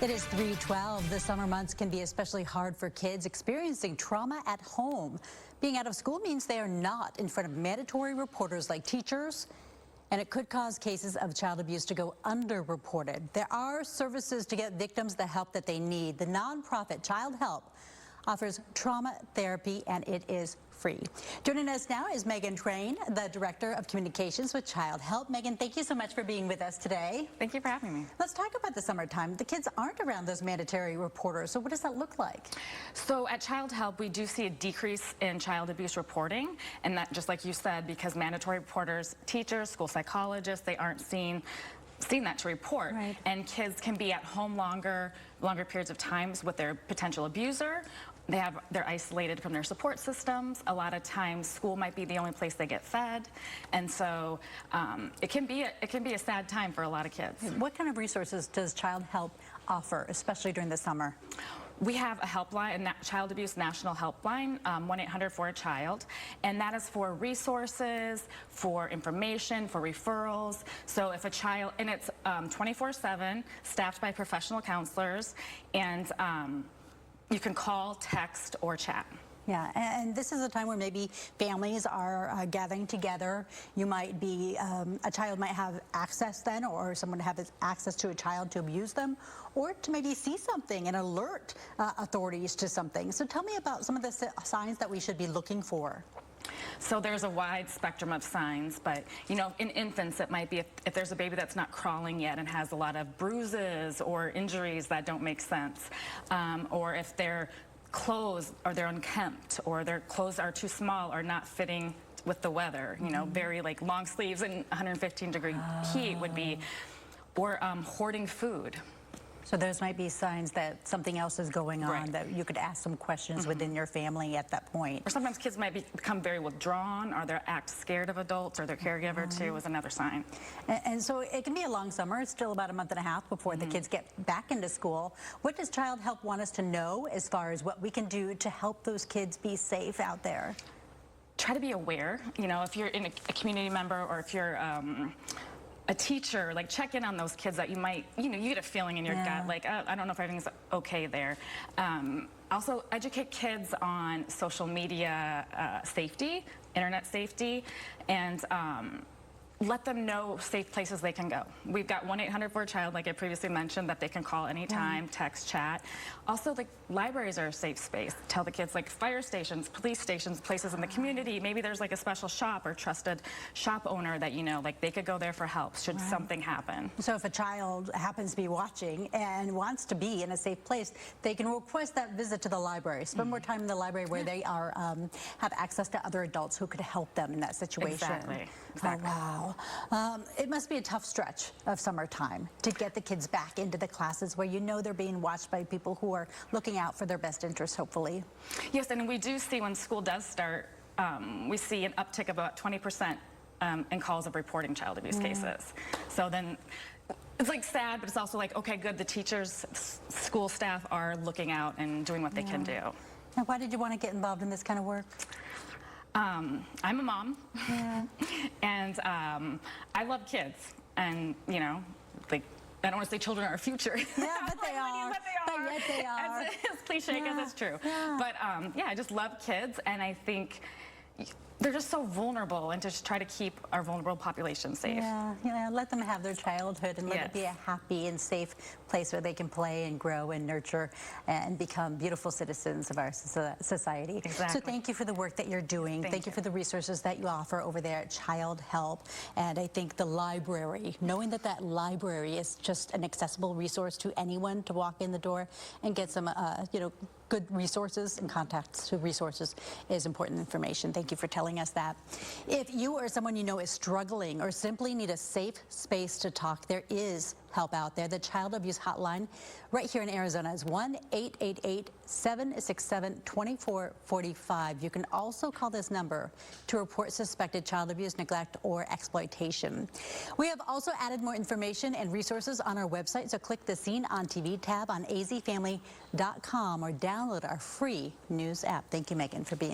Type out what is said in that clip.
It is 3:12. The summer months can be especially hard for kids experiencing trauma at home. Being out of school means they are not in front of mandatory reporters like teachers, and it could cause cases of child abuse to go underreported. There are services to get victims the help that they need. The nonprofit Childhelp offers trauma therapy, and it is free. Joining us now is Megan Train, the Director of Communications with Childhelp. Megan, thank you so much for being with us today. Thank you for having me. Let's talk about the summertime. The kids aren't around those mandatory reporters, so what does that look like? So at Childhelp, we do see a decrease in child abuse reporting, and that, just like you said, because mandatory reporters, teachers, school psychologists, they aren't seeing that to report. Right. And kids can be at home longer periods of times with their potential abuser. They're isolated from their support systems. A lot of times school might be the only place they get fed, and so it can be a sad time for a lot of kids. What kind of resources does Childhelp offer, especially during the summer? We have a helpline, a child abuse national helpline, 1-800-4-CHILD, and that is for resources, for information, for referrals. So if a child, and it's 24/7, staffed by professional counselors, and you can call, text, or chat. Yeah, and this is a time where maybe families are gathering together. You might be, a child might have access then, or someone have access to a child to abuse them, or to maybe see something and alert authorities to something. So tell me about some of the signs that we should be looking for. So there's a wide spectrum of signs, but you know, in infants it might be if there's a baby that's not crawling yet and has a lot of bruises or injuries that don't make sense, or if their clothes or they're unkempt, or their clothes are too small or not fitting with the weather, you know, very like long sleeves and 115-degree heat would be, or hoarding food. So those might be signs that something else is going on, Right. that you could ask some questions within your family at that point. Or sometimes kids might become very withdrawn, or they act scared of adults or their caregiver too is another sign. And so it can be a long summer. It's still about a month and a half before the kids get back into school. What does Childhelp want us to know as far as what we can do to help those kids be safe out there? Try to be aware. You know, if you're in a community member, or if you're a teacher, like check in on those kids that you might, you know, you get a feeling in your gut, like, I don't know if everything's okay there. Also, educate kids on social media safety, internet safety, and let them know safe places they can go. We've got 1-800-4-CHILD, like I previously mentioned, that they can call anytime, text, chat. Also, like, libraries are a safe space. Tell the kids, like, fire stations, police stations, places in the community. Maybe there's like a special shop or trusted shop owner that you know, like they could go there for help should something happen. So if a child happens to be watching and wants to be in a safe place, they can request that visit to the library. Spend more time in the library where they are have access to other adults who could help them in that situation. Exactly. Oh, wow. It must be a tough stretch of summertime to get the kids back into the classes where you know they're being watched by people who are looking out for their best interests, hopefully. Yes, and we do see when school does start, we see an uptick of about 20% in calls of reporting child abuse cases. So then it's like sad, but it's also like, okay, good, the teachers, school staff are looking out and doing what they can do. Now, why did you want to get involved in this kind of work? I'm a mom, and I love kids, and you know, like, I don't want to say children are our future. Yeah, but they are. But yet they are. As cliche as it's true. Yeah. But yeah, I just love kids, and I think they're just so vulnerable, and to just try to keep our vulnerable population safe. Yeah, you know, let them have their childhood and let it be a happy and safe place where they can play and grow and nurture and become beautiful citizens of our society. Exactly. So thank you for the work that you're doing. Thank you for the resources that you offer over there at Childhelp. And I think the library, knowing that that library is just an accessible resource to anyone to walk in the door and get some, you know, good resources and contacts to resources is important information. Thank you for telling us that. If you or someone you know is struggling or simply need a safe space to talk, there is help out there. The Child Abuse Hotline right here in Arizona is 1-888-767-2445. You can also call this number to report suspected child abuse, neglect, or exploitation. We have also added more information and resources on our website, so click the Seen on TV tab on azfamily.com or download our free news app. Thank you, Megan, for being